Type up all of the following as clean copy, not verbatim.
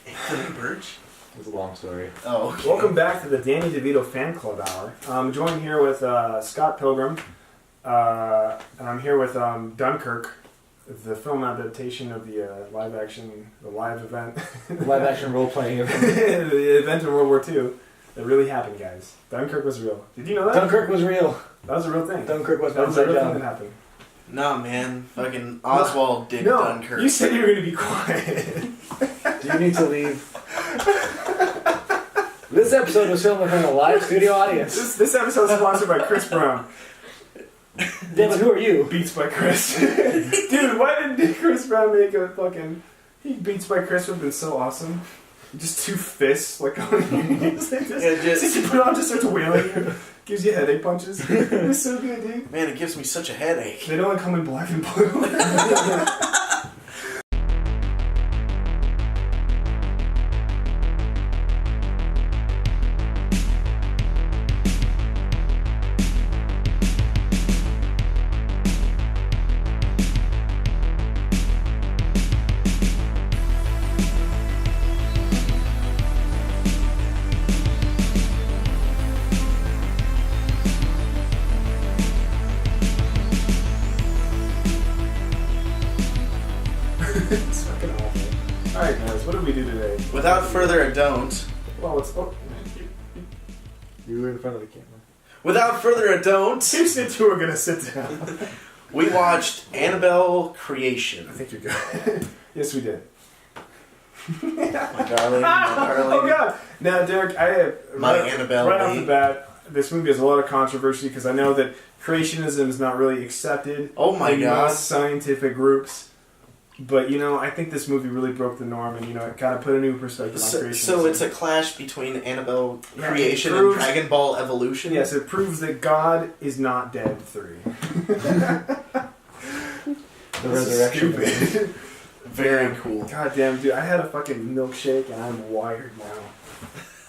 Anthony Birch? It's a long story. Oh, okay. Welcome back to the Danny DeVito Fan Club Hour. I'm joined here with Scott Pilgrim, and I'm here with Dunkirk, the film adaptation of the live event. Live-action role-playing event. The event in World War II. That really happened, guys. Dunkirk was real. Did you know that? Dunkirk was real. That was a real thing. Dunkirk was that was a real thing that happened. Nah, man. Fucking Oswald did Dunkirk. You said you were going to be quiet. Do you need to leave? This episode was filmed in front of a live studio audience. This episode is sponsored by Chris Brown. Damn it, who are you? Beats by Chris. Dude, why didn't Chris Brown make a fucking... Beats by Chris would have been so awesome. Just two fists, like, on your knees. You put it on, just starts wailing you. Gives you headache punches. It's so good, dude. Man, it gives me such a headache. They don't come in black and blue. It's fucking awful. Alright, guys, what did we do today? Without further ado, Well, it's... Oh. You were in front of the camera. Without further ado, You said you were going to sit down. we watched Annabelle Creation. I think you're good. Yes, we did. My darling, my darling. Oh, God. Now, Derrick, I have... Annabelle. Right off the bat, this movie has a lot of controversy because I know that creationism is not really accepted in most scientific groups. But, you know, I think this movie really broke the norm and, you know, it kind of put a new perspective on creation. So it's a clash between Annabelle Creation and Dragon Ball Evolution? Yes, it proves that God is not dead 3. The resurrection. Stupid. Very cool. God damn, dude, I had a fucking milkshake and I'm wired now.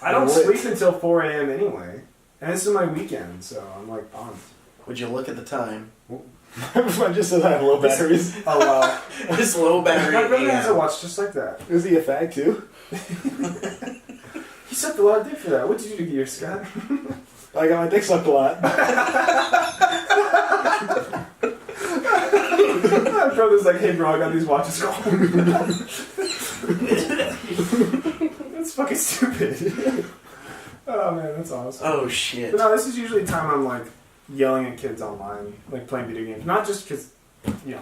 I don't sleep until 4 a.m. anyway. And this is my weekend, so I'm like pumped. Would you look at the time? I just said I have low batteries. Oh, wow. This low battery. My brother has a watch just like that. Is he a fag too? He sucked a lot of dick for that. What did you do to yours, Scott? I got my dick sucked a lot. My brother's like, hey bro, I got these watches. Go home. That's fucking stupid. Oh man, that's awesome. Oh shit. But no, this is usually a time I'm like yelling at kids online, like playing video games. Not just because, you know.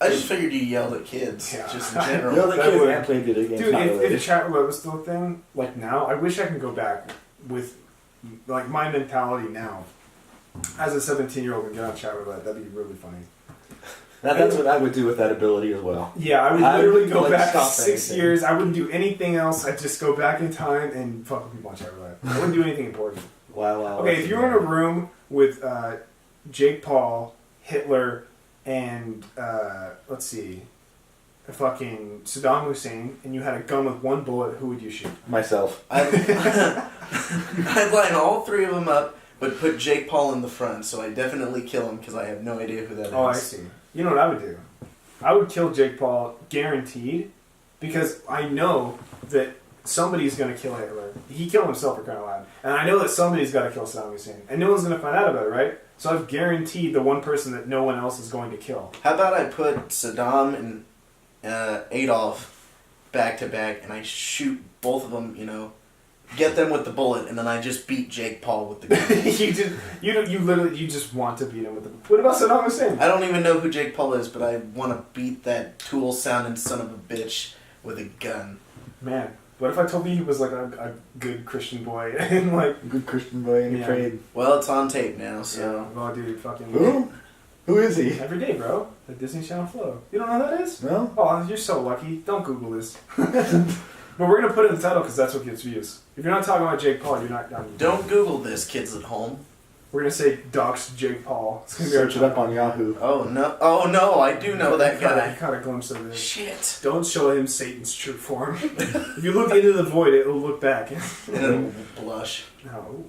I just figured you yelled at kids, just in general. Yelled at kids and played video games. Dude, if chat roulette was still a thing, like now, I wish I could go back with, like, my mentality now. As a 17-year-old and get on chat roulette, that'd be really funny. That's what I would do with that ability as well. Yeah, I would literally go back stop 6 years. I wouldn't do anything else. I'd just go back in time and fuck with people on chat roulette. I wouldn't do anything important. Wow. Okay, if you were in a room with Jake Paul, Hitler, and let's see, fucking Saddam Hussein, and you had a gun with one bullet, who would you shoot? Myself. I'd line all 3 of them up, but put Jake Paul in the front, so I definitely kill him because I have no idea who that is. Oh, I see. You know what I would do? I would kill Jake Paul, guaranteed, because I know that somebody's going to kill Hitler. He killed himself for crying out loud. And I know that somebody's got to kill Saddam Hussein. And no one's going to find out about it, right? So I've guaranteed the one person that no one else is going to kill. How about I put Saddam and Adolf back to back, and I shoot both of them, you know, get them with the bullet, and then I just beat Jake Paul with the gun. you literally just want to beat him with the... What about Saddam Hussein? I don't even know who Jake Paul is, but I want to beat that tool-sounding son of a bitch with a gun. Man, what if I told you he was like a good Christian boy and like... Good Christian boy and he prayed. Well, it's on tape now, so... Yeah. Oh, dude, fucking... Who? Who is he? Every day, bro. The Disney Channel flow. You don't know who that is? No. Oh, you're so lucky. Don't Google this. But we're going to put it in the title because that's what gets views. If you're not talking about Jake Paul, you're not... Don't Google this, kids at home. We're going to say dox Jake Paul. It's gonna be Search it up on Yahoo. Oh, no, I do know that guy. I caught a glimpse of it. Shit. Don't show him Satan's true form. If you look into the void, it will look back. And it'll blush. No.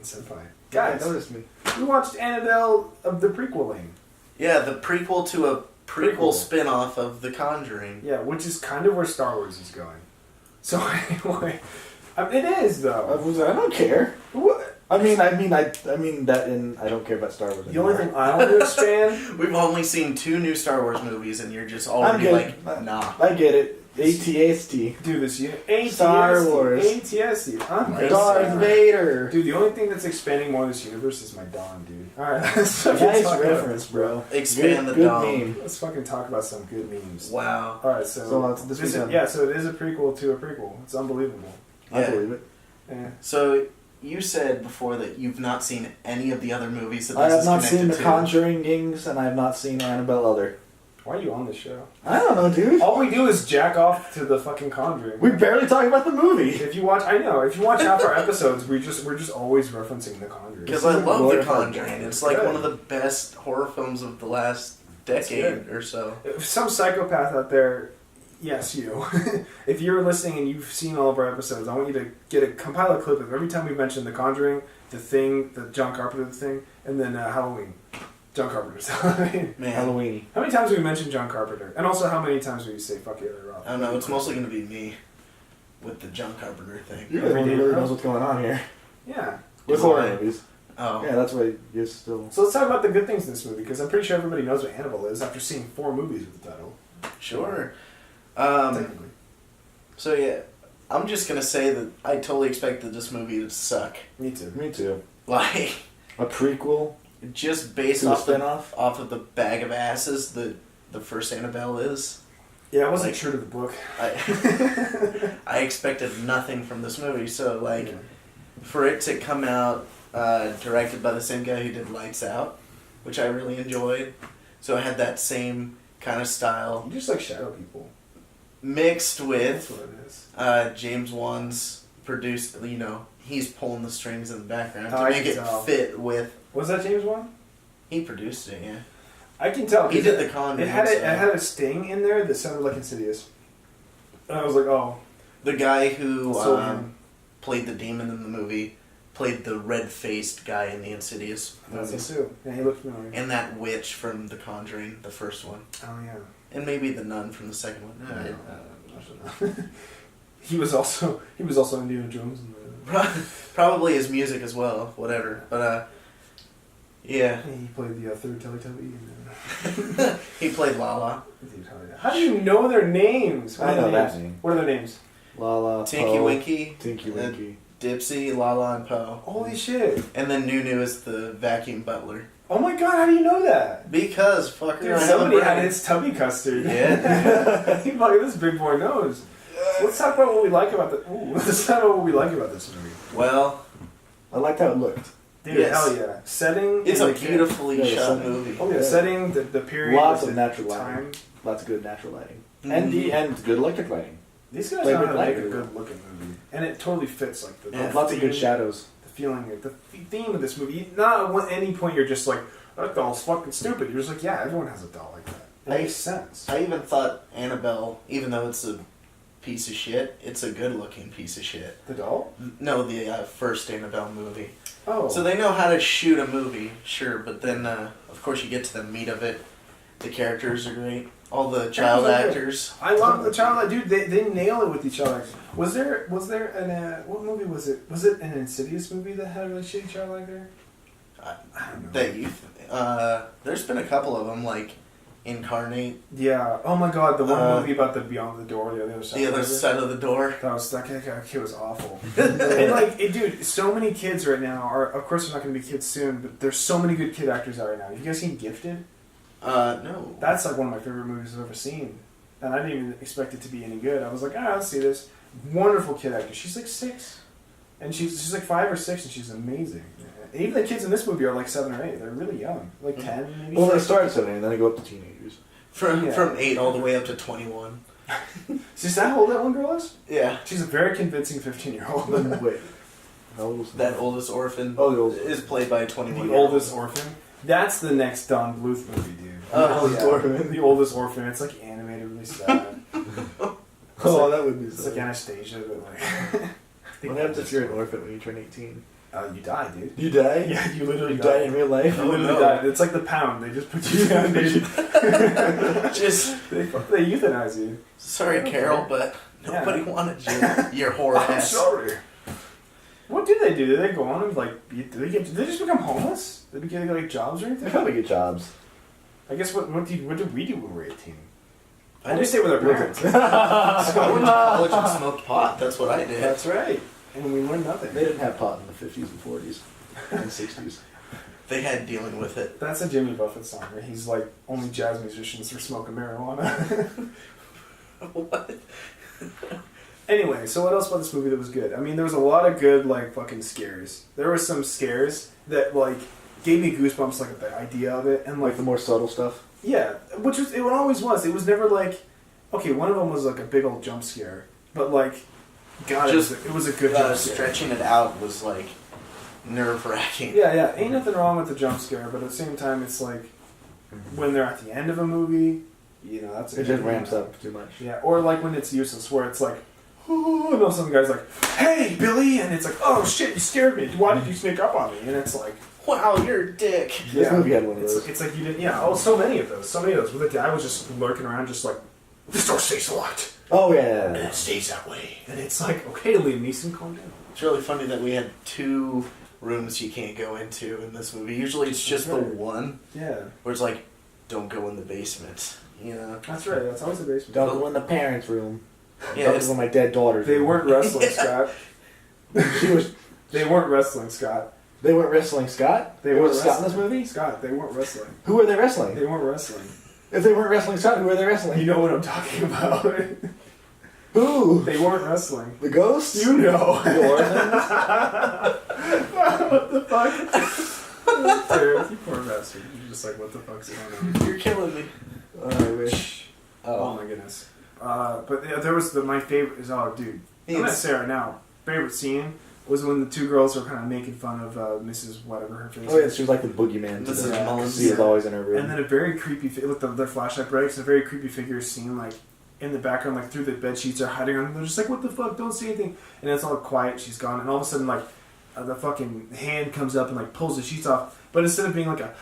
Senpai. Guys, Guys, notice me. we watched Annabelle of the prequeling. Yeah, the prequel to a prequel spin-off of The Conjuring. Yeah, which is kind of where Star Wars is going. So anyway, it is though. I don't care. What? I mean that, and I don't care about Star Wars. The only thing I want to expand. We've only seen 2 new Star Wars movies, and you're just I'm already good. like, nah. I get it. ATST. Dude, this year. ATST. Star Wars. ATST. I'm Darth Vader. Dude, the only thing that's expanding more this universe is my Dawn, dude. Alright, let's Nice reference, bro. Expand good, the dome. Good meme. Let's fucking talk about some good memes. Wow. Alright, so this is weekend. yeah, so it is a prequel to a prequel. It's unbelievable. I Yeah. believe it. Yeah. So you said before that you've not seen any of the other movies that this I have is not connected seen The to. Conjuring Gings, and I have not seen Annabelle Other. Why are you on this show? I don't know, dude. All we do is jack off to the fucking Conjuring. We barely talk about the movie. If you watch half our episodes, we're just always referencing the Conjuring. Because I love The Glorified Conjuring. game. It's like Good. one of the best horror films of the last decade good. or so. If some psychopath out there, yes, you. If you're listening and you've seen all of our episodes, I want you to compile a clip of every time we mention The Conjuring, The Thing, the John Carpenter thing, and then Halloween. John Carpenter's Halloween. Man. Halloween. How many times have we mentioned John Carpenter? And also, how many times do we say "fuck you, Rob"? I don't know. It's mostly going to be me with the John Carpenter thing. You're the one who really knows what's going on here. Yeah. With Is horror it? movies. Oh. Yeah, that's why you're still... So let's talk about the good things in this movie, because I'm pretty sure everybody knows what Annabelle is after seeing 4 movies with the title. Sure. Technically. So yeah, I'm just going to say that I totally expected this movie to suck. Me too. Me too. Like, A prequel just based to a off spinoff? off of the bag of asses that the first Annabelle is. Yeah, I wasn't Like- true to the book. I expected nothing from this movie, so like Yeah. for it to come out directed by the same guy who did Lights Out, which I really enjoyed, so it had that same kind of style You just like shadow people. mixed That's with what it is. James Wan's produced. You know, he's pulling the strings in the background Oh, to I make can it tell. fit with. Was that James Wan? He produced it, yeah. I can tell. He 'cause did The Conjuring. It had so- it had a sting in there that sounded like Insidious. And I was like, oh, The guy who so him. played the demon in the movie played the red-faced guy in the Insidious That's movies. it too. Yeah, he looked familiar. And that witch from The Conjuring, the first one. Oh yeah. And maybe the nun from the second one. I don't know. He was also Indiana Jones. In the, Probably his music as well, whatever. But, yeah. he played the third Teletubby. He played Lala. How do you know their names? What I are their know that names? name. What are their names? Lala, Tinky Poe, Winky, Tinky Winky. Dipsy, Lala, and Poe. Holy shit! And then Nunu is the vacuum butler. Oh my god! How do you know that? Because, fucker, Dude, I have a somebody had brain. his tubby custard. Yeah. He fucking this big boy knows. Let's talk about what we like about the. Ooh, let's talk about what we like about this movie. Well, I liked how it looked. Dude, Yes. hell yeah! Setting. it's and a the- beautifully Yeah, shot something. movie. Oh yeah, Yeah. setting the period. Lots the of natural time. lighting. Lots of good natural lighting. Mhm. And good electric lighting. These guys Play know with how to make light. a good looking movie, and it totally fits like the Yeah. Lots of good theme- shadows. The feeling, the theme of this movie. Not at any point you're just like that doll's fucking stupid. You're just like, yeah, everyone has a doll like that. It makes sense. I even thought Annabelle, even though it's a piece of shit, it's a good-looking piece of shit. The doll? No, the first Annabelle movie. Oh, So they know how to shoot a movie, sure, but then, of course, you get to the meat of it. The characters are great. All the child are good. actors. I love the child. Dude, they nail it with each other. Was there an what movie was it? Was it an Insidious movie that had a really shitty child actor? I don't know. That you, there's been a couple of them, like Incarnate, Yeah. Oh my god, the one movie about the Beyond the Door, the other side. The Other Side of the Door. That kid was awful. And dude, so many kids right now are. Of course, they're not going to be kids soon, but there's so many good kid actors out right now. Have you guys seen Gifted? No. That's like one of my favorite movies I've ever seen, and I didn't even expect it to be any good. I was like, let's see this. Wonderful kid actor. She's like 6, and she's like 5 or 6, and she's amazing. Even the kids in this movie are like 7 or 8. They're really young, like 10 maybe. Well, they start at 7 and then they go up to teenagers. From 8 all the way up to 21. Is that how old that one girl is? Yeah. She's a very convincing 15-year-old. Wait. How old was That oldest orphan Oh, the oldest. is played by a 21 The oldest orphan. That's the next Don Bluth movie, dude. Oh, oldest orphan. The oldest orphan. It's like animated, really sad. Oh, that would be It's so. like Anastasia, but like. What happens if you're an orphan when you turn 18? You die, dude. You die? Yeah, you literally You die. die in real life? You literally die. It's like the pound. They just put you down, dude. They euthanize you. Sorry, Carol, but nobody wanted you. Your whore ass. Sorry. What do they do? Do they go on and like? Do they just become homeless? Do they get like jobs or anything? They probably get jobs. I guess what did we do when we were 18? I We just stayed with our parents. I went to college and smoked pot. That's what I did. That's right. And we learned nothing. They didn't have pot in the 50s and 40s and 60s. They had dealing with it. That's a Jimmy Buffett song where he's like, only jazz musicians are smoking marijuana. What? Anyway, so what else about this movie that was good? I mean, there was a lot of good, like, fucking scares. There were some scares that, like, gave me goosebumps, like, the idea of it. And, Like the more subtle stuff? yeah, which was, it always was. It was never like, okay, one of them was like a big old jump scare. But, like, God, it was a good jump scare. Stretching it out was, like, nerve-wracking. Yeah, ain't nothing wrong with the jump scare, but at the same time, it's like, when they're at the end of a movie, you know, that's a It just ramps up too much. Yeah, or like when it's useless, where it's like, oh, and all of a sudden the guy's like, hey, Billy, and it's like, oh shit, you scared me. Why did you sneak up on me? And it's like, Wow, you're a dick. This movie had one of those. it's like you didn't, yeah, oh, so many of those, where the guy was just lurking around, just like, this door stays locked. Oh, And yeah. it stays that way. And it's like, okay, Liam Neeson, calm down. It's really funny that we had 2 rooms you can't go into in this movie. Usually it's just the one Yeah, where it's like, don't go in the basement. You know? that's right, that's always the basement. Don't go in the parents' room. Yeah, Don't it's, go in my dead daughter's They room. weren't wrestling, Scott. She was... They weren't wrestling, Scott. They weren't wrestling Scott? They There weren't was Scott in wrestling. this movie? Scott, they weren't wrestling. Who were they wrestling? They weren't wrestling. If they weren't wrestling Scott, who were they wrestling? You know what I'm talking about. Who? They weren't wrestling. The ghosts? You know. The orphans? What the fuck? Derrick, you poor bastard. You're just like, what the fuck's going on? you're killing me. I wish. Oh my goodness. But yeah, there was my favorite is, oh dude. I'm gonna say right now, favorite scene was when the 2 girls were kind of making fun of Mrs. whatever her face Oh yeah, is. she was like the boogeyman. This to is the Mullins. She is always in her room. And then a very creepy, look, their flashlight breaks, and a very creepy figure is seen, like, in the background, like, through the bed sheets are hiding on them. They're just like, what the fuck, don't say anything. And it's all quiet, she's gone, and all of a sudden, like, the fucking hand comes up and, like, pulls the sheets off. But instead of being like a,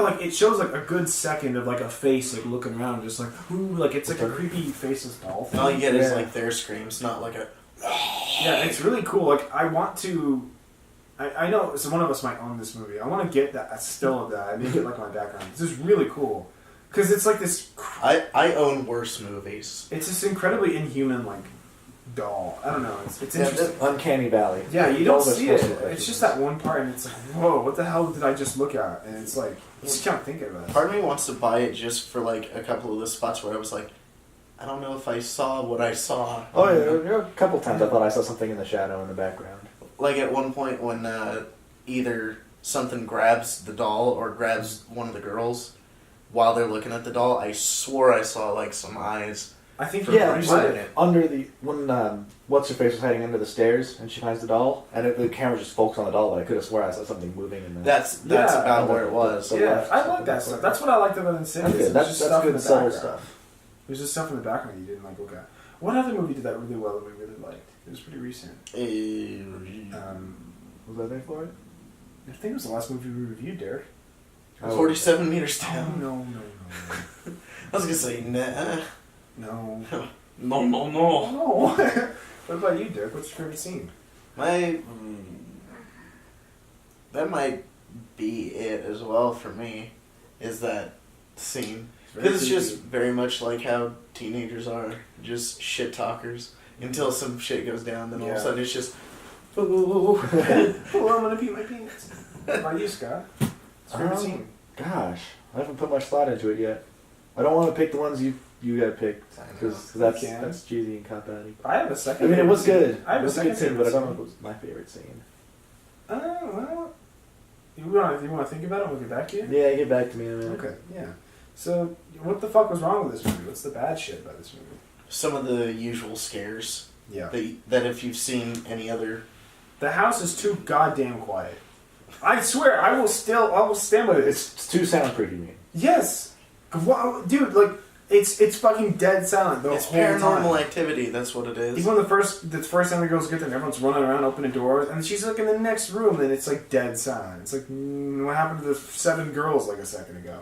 like, it shows, like, a good second of, like, a face, like, looking around, just like, ooh, like, it's like a creepy faceless doll thing. All you get is, like, their screams, not like a... Yeah, it's really cool. Like, I want to... I know, so one of us might own this movie. I want to get that, a still of that, and make it, like, my background. This is really cool. Because it's like this... I own worse movies. It's this incredibly inhuman, like, doll. I don't know. It's interesting. Uncanny Valley. Yeah, you don't All those see it. special It's just effects. that one part, and it's like, whoa, what the hell did I just look at? And it's like, you just can't think of it. Part of me wants to buy it just for, like, a couple of the spots where I was like, I don't know if I saw what I saw. Oh yeah, there were a couple times I thought I saw something in the shadow in the background. Like, at one point when either something grabs the doll or grabs one of the girls while they're looking at the doll, I swore I saw, like, some eyes. I think Yeah, you're you right. said it. Under the when what's her face was hiding under the stairs and she finds the doll and the camera just focused on the doll, but I could have swore I saw something moving in the. That's Yeah, about where it was. So Yeah, left, I like that stuff. That's what I liked about Insidious. That's good. There's just stuff in good the subtle background. stuff. There's just stuff in the background you didn't, like, look at. What other movie did that really well that we really liked? It was pretty recent. Was I there for it? I think it was the last movie we reviewed, Derrick. 47 meters Oh, down. no. I was gonna say, nah. No. No. No. What about you, Derrick? What's your favorite scene? That might be it as well for me, is that scene. Because it's just very much like how teenagers are, just shit talkers. Until some shit goes down, then all of a sudden it's just, ooh. Oh, I'm gonna pee my pants. What about you, Scott? What's your favorite scene? Gosh, I haven't put much thought into it yet. I don't want to pick the ones you got picked because that's cheesy and cop out. I have a second. I mean, it was good. I have It was a a good second scene, but I don't know scene. if it was my favorite scene. Well, you want to think about it? We'll get back to you. Yeah, get back to me in a minute. Okay. Yeah. So, what the fuck was wrong with this movie? What's the bad shit about this movie? Some of the usual scares Yeah. that if you've seen any other... The house is too goddamn quiet. I swear, I will stand by this. It's too soundproof, you mean? Yes. Wow, dude, like, It's fucking dead silent the It's whole Paranormal time. Activity. That's what it is. Even the first time the girls get there, and everyone's running around opening doors, and she's like in the next room, and it's like dead silent. It's like, what happened to the 7 girls like a second ago?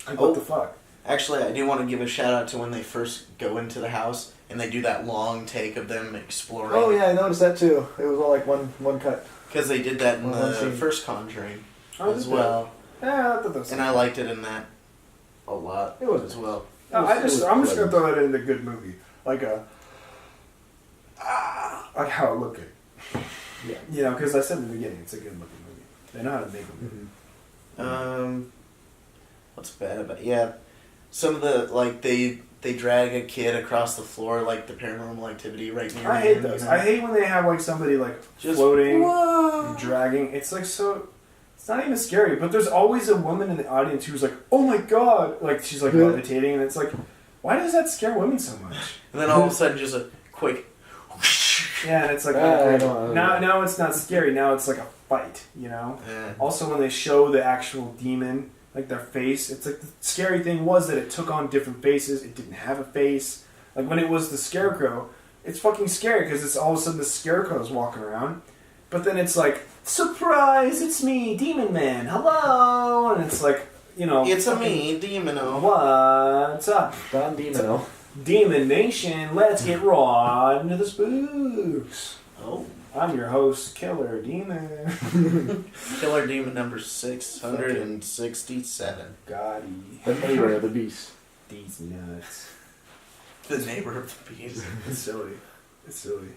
Like, what the fuck? Actually, I do want to give a shout out to when they first go into the house and they do that long take of them exploring. Oh yeah, I noticed that too. It was all like one cut. Because they did that in the scene. first Conjuring Oh, as well. Yeah, I thought that was. And I liked it in that a lot It was as well. I'm just gonna throw that in the good movie, like like how it looked good. Yeah. You know, because I said in the beginning, it's a good looking movie. They know how to make a movie. What's bad about some of the like they drag a kid across the floor like the Paranormal Activity right near. I hate those. You know? I hate when they have like somebody like Just floating, whoa. dragging. It's like so. It's not even scary, but there's always a woman in the audience who's like, "Oh my god!" Like she's like levitating, and it's like, why does that scare women so much? And then all of a sudden, just a quick. Yeah, and it's like now it's not scary. Now it's like a fight, you know. Yeah. Also, when they show the actual demon, like their face, it's like the scary thing was that it took on different faces. It didn't have a face. Like when it was the scarecrow, it's fucking scary because it's all of a sudden the scarecrow is walking around, but then it's like, surprise! It's me, Demon Man. Hello, and it's like, you know, It's a me, Demino. What's up, Don Demino. Demon Nation? Let's get raw into the spooks. Oh. I'm your host, Killer Demon. Killer Demon number 667. Gotti. The neighbor of the beast. These nuts. The neighbor of the beast. It's silly. It's silly.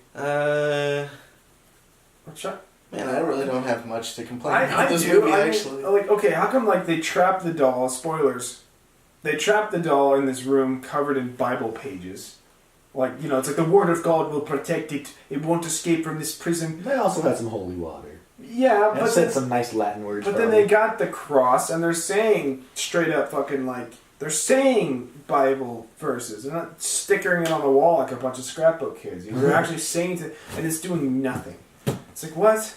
What's up? Man, I really don't have much to complain about I this do. movie, I mean, actually. like, okay, how come like they trap the doll? Spoilers. They trap the doll in this room covered in Bible pages. Like, you know, it's like the word of God will protect it. It won't escape from this prison. They also had some holy water. Yeah, And but said then, some nice Latin words. but then they got the cross and they're saying straight up fucking like they're saying Bible verses. They're not stickering it on the wall like a bunch of scrapbook kids. They're actually saying it, and it's doing nothing. It's like, what?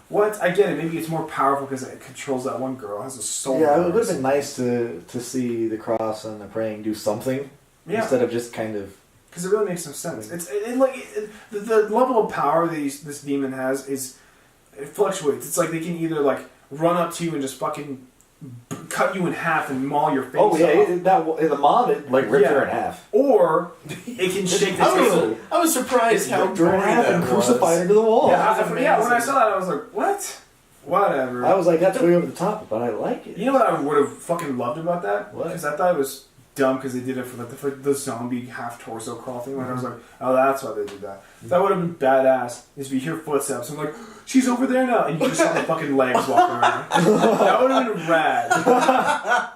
What? I get it. Maybe it's more powerful because it controls that one girl. It has a soul. Yeah, it would have been nice to see the cross and the praying do something instead of just kind of. Because it really makes no sense. The level of power that this demon has is it fluctuates. It's like they can either like run up to you and just fucking cut you in half and maul your face off. The mob ripped her in half. Or it can shake the table. I was surprised how ripped her in gory half that and was. crucified her to the wall. Yeah, when I saw that, I was like, what? Whatever. I was like, that's way over the top, but I like it. You know what I would have fucking loved about that? What? Because I thought it was dumb because they did it for the zombie half torso crawl thing. Like I was like, oh, that's why they did that. That would have been badass. Is if you hear footsteps, I'm like, she's over there now, and you just saw the fucking legs walking around. That would have been rad.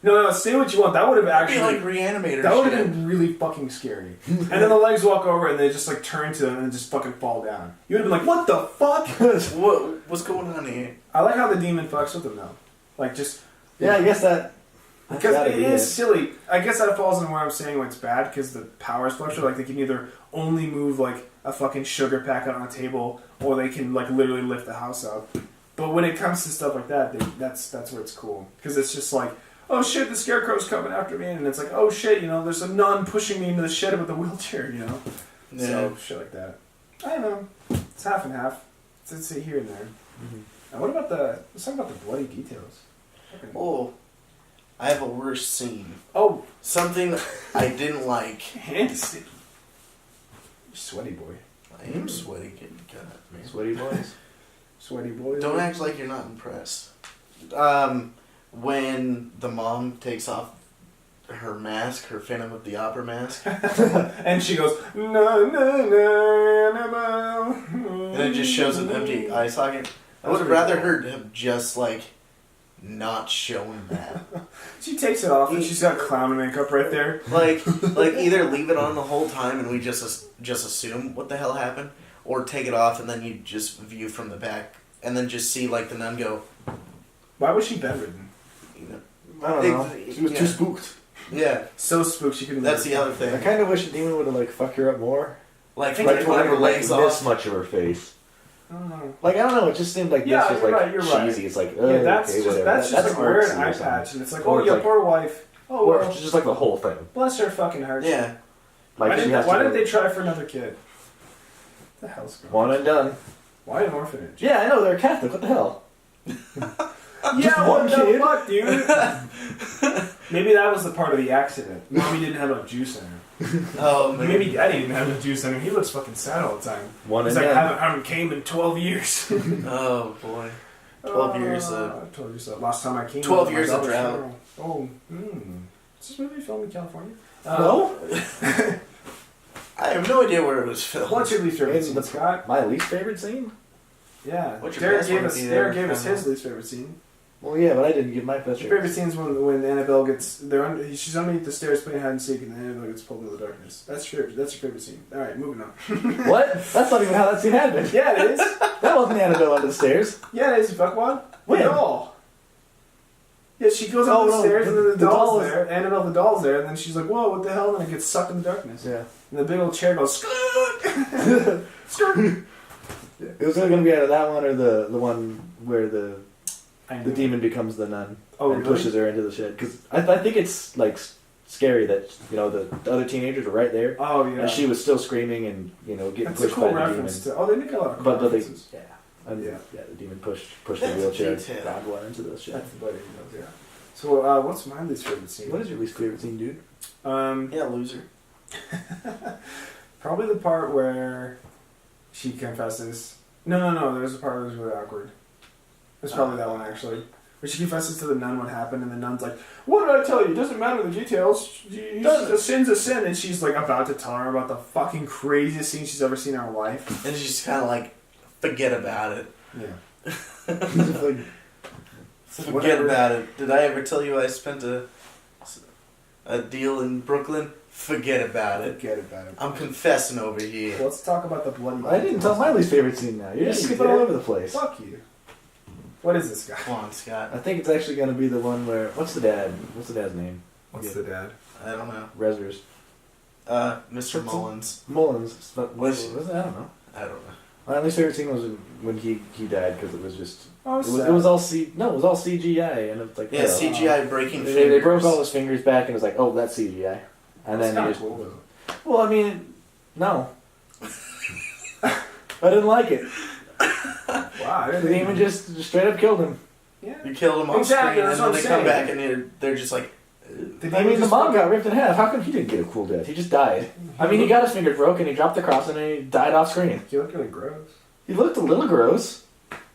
No, say what you want. That would have actually Be like Reanimator. that would have shit. been really fucking scary. And then the legs walk over and they just like turn to them and just fucking fall down. You would have been like, what the fuck? What's going on here? I like how the demon fucks with them though. Like just Yeah, I guess that. because it is silly. I guess that falls into where I'm saying when it's bad because the powers fluctuate. Like they can either only move like a fucking sugar packet on a table, or they can like literally lift the house up. But when it comes to stuff like that, that's where it's cool because it's just like, oh shit, the scarecrow's coming after me, and it's like, oh shit, you know, there's a nun pushing me into the shed with a wheelchair, you know. Yeah. So shit like that. I don't know. It's half and half. It's here and there. Mm-hmm. Now what about let's talk about the bloody details. Oh, I have a worse scene. Oh, Something I didn't like. hand is sticky. You sweaty boy. I am sweaty. God, man. Sweaty boys. Sweaty boy. Don't act like you're not impressed. When the mom takes off her mask, her Phantom of the Opera mask, And she goes, no, no, no, Annabelle. and it just shows an empty eye socket. I would have rather her have just like not shown that. She takes it off and she's got clown makeup right there. Like either leave it on the whole time and we just assume what the hell happened, or take it off and then you just view from the back and then just see like the nun go. Why was she bedridden? You know, I don't know. She was too spooked. Yeah, So spooked she couldn't. that's the other I thing. kind of wish the demon would have fucked her up more. Like think right it when her like legs this off. much of her face. I don't know. Like I don't know. It just seemed like Yeah, this was you're like right, you're right. cheesy. It's like Yeah, that's okay, just whatever. that's just like wearing an artsy or eye something. patch, and it's like, Or oh, it's your like- poor wife. Oh, or well, just like the whole thing. bless her fucking heart. Yeah. Like Why didn't they try for another kid? What the hell's going on? one and done? Why an orphanage? Yeah, I know they're Catholic. What the hell? Yeah, one what the kid? fuck, dude? Maybe that was the part of the accident. Mommy didn't have enough juice in her. Oh man. Maybe Daddy didn't have enough juice in him. He looks fucking sad all the time. One He's and like, done. haven't came in 12 years. Oh boy. 12 years of. I told you so. Last time I came. 12 was my years of daughter's drought. funeral. Oh, Is this movie filmed in California? No. I have no idea where it was filmed. What's your least favorite In scene, the- Scott? My least favorite scene? Yeah. What's your Derrick best gave one us. if you Derrick ever gave us found his least favorite scene. Well, yeah, but I didn't give my best Your favorite scene's when Annabelle gets she's underneath the stairs playing hide and seek, and Annabelle gets pulled into the darkness. That's your favorite scene. All right, moving on. What? That's not even how that scene happened. Yeah, it is. That wasn't Annabelle under the stairs. Yeah, it is. You fuckwad. When? The doll. Yeah, she goes up the stairs, and then the doll's there. Annabelle, the doll's there, and then she's like, "Whoa, what the hell?" And then it gets sucked in the darkness. Yeah. And the big old chair goes, "Skirt, skirt." It was either going to be either that one or the one where the The demon becomes the nun Oh, and really? pushes her into the shed. Because I think it's like scary that the other teenagers were right there Oh yeah. and she was still screaming and getting That's a pushed cool by the reference demon. to. Oh, they make a lot of cool But they references. and Yeah. the demon pushed the That's wheelchair detailed. and one into the shed. That's the buddy he knows. Yeah. So, what's my least favorite scene? What is your least favorite scene, dude? Yeah, loser. Probably the part where she confesses. No. There's a part that was really awkward. It's probably that one actually. Where she confesses to the nun what happened, and the nun's like, "What did I tell you? It doesn't matter the details. A sin's a sin." And she's like about to tell her about the fucking craziest scene she's ever seen in her life. And she's kind of like, forget about it. Yeah. Forget Whatever. about it. Did I ever tell you I spent a deal in Brooklyn? Forget about it. Forget about it. I'm confessing over here. Let's talk about the bloody. I didn't tell my least favorite scene now. You're Yeah, just you skipping did. all over the place. Fuck you. What is this guy? Come on, Scott. I think it's actually going to be the one where... What's the dad? What's the dad's name? What's the dad? I don't know. Rezzers. Mr. Mullins. Mullins. It's not- Was- was it? I don't know. I don't know. My least favorite scene was when he died because it was just... Oh, It was all CGI and it was like... Yeah, oh. CGI breaking They fingers. broke all his fingers back and it was like, oh, that's CGI. And then he just... cool, though. Well, I mean, no. I didn't like it. Wow, I The didn't demon just straight up killed him. Yeah. You killed him on Exactly, screen, that's and then what they I'm come saying. back and they're just like... I mean, the mom got ripped in half. How come he didn't get a cool death? He just died. I mean, he got his fingers broken, he dropped the cross, and then he died off screen. He looked really gross. He looked a little gross.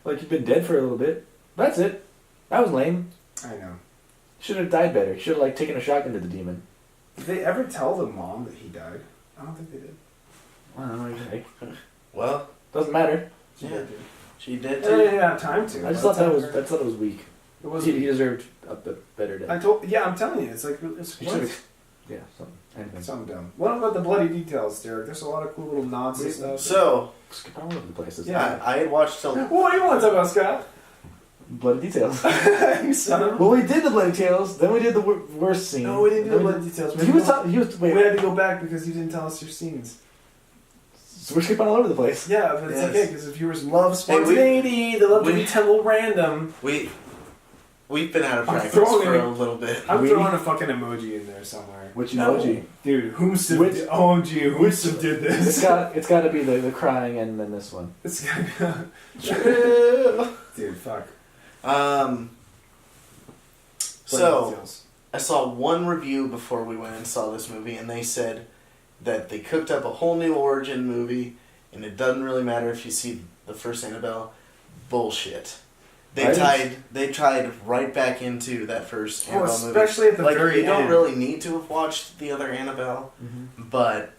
Like he'd been dead for a little bit. That's it. That was lame. I know. Should have died better. Should have like taken a shotgun to the demon. Did they ever tell the mom that he died? I don't think they did. I don't know. Like, Well, doesn't matter. She Yeah. did. she did They too. didn't have time to. I just By thought the that time was. her- I thought it was weak. It was. He deserved a better death. I'm telling you, it's like it's He what? should've- Yeah, something. Anything. Something dumb. What about the bloody details, Derek? There's a lot of cool little nods and stuff. So, Skip all over the places. Yeah. I had watched till... What do you want to talk about, Scott? Bloody details. You son of a... Well, we did the bloody details. Then we did the worst scene. No, we didn't do the Then bloody details. He was. We Wait. had to go back because you didn't tell us your scenes. So we're skipping all over the place. Yeah, but it's Yes. okay because the viewers love Hey, we- spontaneity. They love to we- be tell random. We've been out of I'm practice throwing for it. a little bit. I'm We- throwing a fucking emoji in there somewhere. Which No. emoji? Dude, Whomst Which- OMG, Whomst did It's this? got to be the crying and then this one. It's Dude, fuck. So, Details. I saw one review before we went and saw this movie, and they said that they cooked up a whole new origin movie, and it doesn't really matter if you see the first Annabelle. Bullshit. They Right. tied right back into that first Oh, Annabelle movie. especially at the Like, very you don't end. really need to have watched the other Annabelle, Mm-hmm. but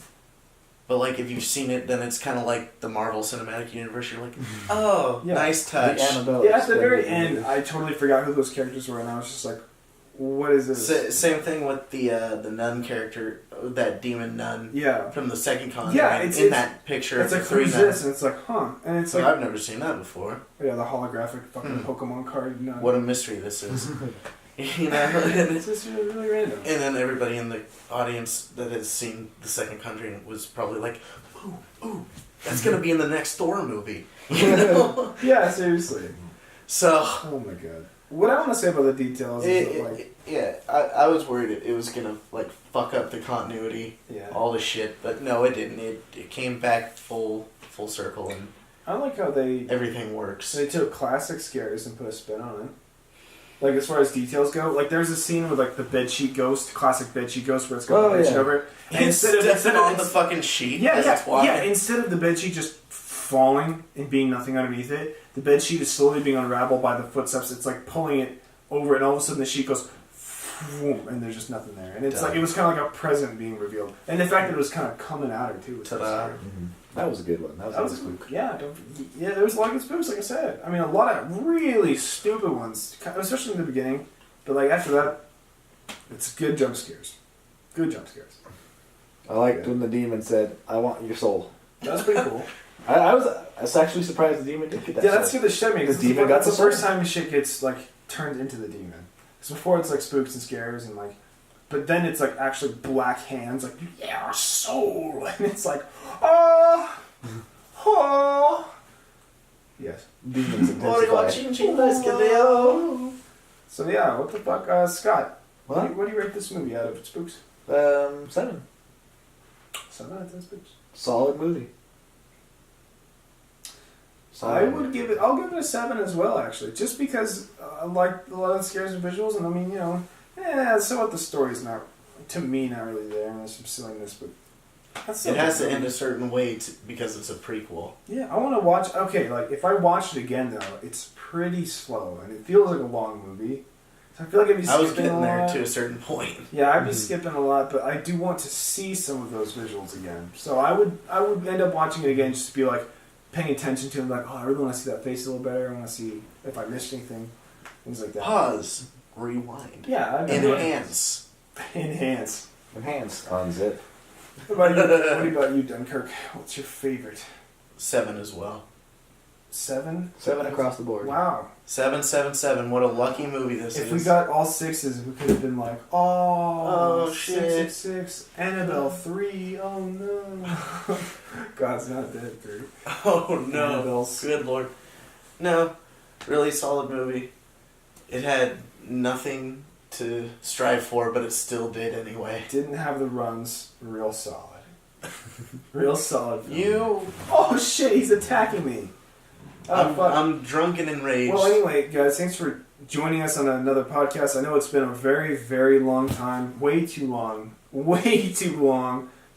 like if you've seen it, then it's kind of like the Marvel Cinematic Universe. You're like, oh, Yeah. nice touch. The Annabelle. Yeah, at the very explained it. end, I totally forgot who those characters were, and I was just like, "What is this?" Same thing with the nun character, that demon nun Yeah, from the second Conjuring. Yeah, in it's- that picture. it's of like the three who's nuns. this? And it's like, huh? And it's So like, I've never seen that before. yeah, the holographic fucking Hmm. Pokemon card. No, What a mystery this is. You know, it's just really random. and then everybody in the audience that has seen the second Conjuring was probably like, ooh, that's gonna be in the next Thor movie. You know? Yeah, seriously. So Oh my god. What I want to say about the details is that, like... I was worried it was going to, like, fuck up the continuity, all the shit, but no, it didn't. It came back full circle, and I like how everything works. They took classic scares and put a spin on it. Like, as far as details go, like, there's a scene with, like, the bedsheet ghost, classic bedsheet ghost, where it's got the bedsheet over it. And instead of on the fucking sheet instead of the bedsheet just falling and being nothing underneath it, the bedsheet is slowly being unraveled by the footsteps. It's, like, pulling it over, and all of a sudden the sheet goes, and there's just nothing there. And it's like, it was kind of like a present being revealed. And the fact that it was kind of coming at her, too. Ta-da. That was a good one. That was a spook. Yeah, there was a lot of good spooks, like I said. I mean, a lot of really stupid ones, especially in the beginning. But like after that, it's good jump scares. Good jump scares. I liked when the demon said, "I want your soul." That was pretty cool. I was actually surprised the demon did get that. Yeah, that's good that shit me. The demon got the first time shit gets like turned into the demon. Because before it's like spooks and scares and like. But then it's like actually black hands, like, yeah, soul. And it's like, oh. Yes. Demons intensify. So yeah, what the fuck? Scott, what do you rate this movie out of spooks? 7. 7 out of 10 spooks. Solid movie. I'll give it a 7 as well, actually. Just because I like a lot of the scares and visuals, and I mean, you know, so what the story's not, to me, not really there, and there's some silliness, but it has to end a certain way because it's a prequel. Yeah, I want to watch, like, if I watch it again, though, it's pretty slow, and it feels like a long movie. So I feel like I'd be skipping I was getting there to a certain point. Yeah, I'd be skipping a lot, but I do want to see some of those visuals again. So I would end up watching it again just to be, like, paying attention to it, like, oh, I really want to see that face a little better, I want to see if I missed anything, things like that. Pause. Rewind. Yeah. Enhance. Enhance. Unzip. What about you, Dunkirk? What's your favorite? 7 as well. 7? 7 across the board. Wow. 7. What a lucky movie this is. If we got all 6s, we could have been like, oh shit. 6. Annabelle 3. Oh no. God's not dead 3. Oh no. Annabelle's. Good lord. No. Really solid movie. It had nothing to strive for, but it still did anyway. Didn't have the runs. Real solid. Real solid. Film. Oh shit, he's attacking me. I'm drunk and enraged. Well, anyway, guys, thanks for joining us on another podcast. I know it's been a very, very long time. Way too long. But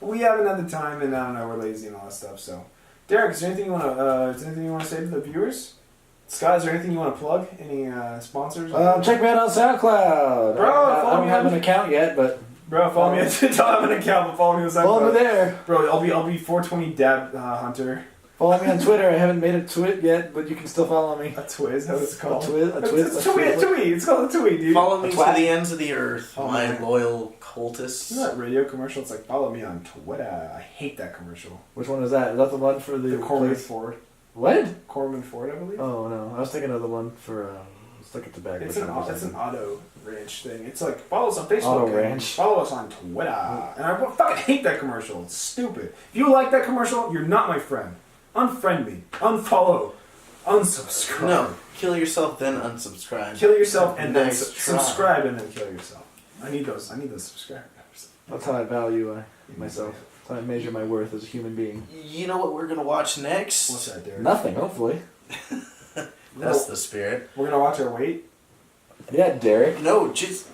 we have another time, and I don't know, we're lazy and all that stuff. So, Derrick, is there anything you want to say to the viewers? Scott, is there anything you want to plug? Any sponsors? Check me out on SoundCloud. Bro, I don't have an account yet, but follow me. I don't have an account, but follow me on SoundCloud. Follow me there, bro. I'll be 420 Dab Hunter. Follow me on Twitter. I haven't made a tweet yet, but you can still follow me. A twizz, how it's called? A tweet. It's called a tweet, dude. Follow me to the ends of the earth, my loyal cultists. You know that radio commercial? It's like, follow me on Twitter. I hate that commercial. Which one is that? Is that the one for the Corman Ford? What? Corman Ford, I believe. Oh no, I was thinking of the one for. Let's look at the back. It's an auto ranch thing. It's like, follow us on Facebook. Auto ranch. Follow us on Twitter. And I fucking hate that commercial. It's stupid. If you like that commercial, you're not my friend. Unfriend me. Unfollow. Unsubscribe. No. Kill yourself, then unsubscribe. Kill yourself and then subscribe and then kill yourself. I need those subscribers. That's how I value myself. That's how I measure my worth as a human being. You know what we're going to watch next? What's that, Derrick? Nothing, hopefully. That's the spirit. We're going to watch our weight? Yeah, Derrick. No, just...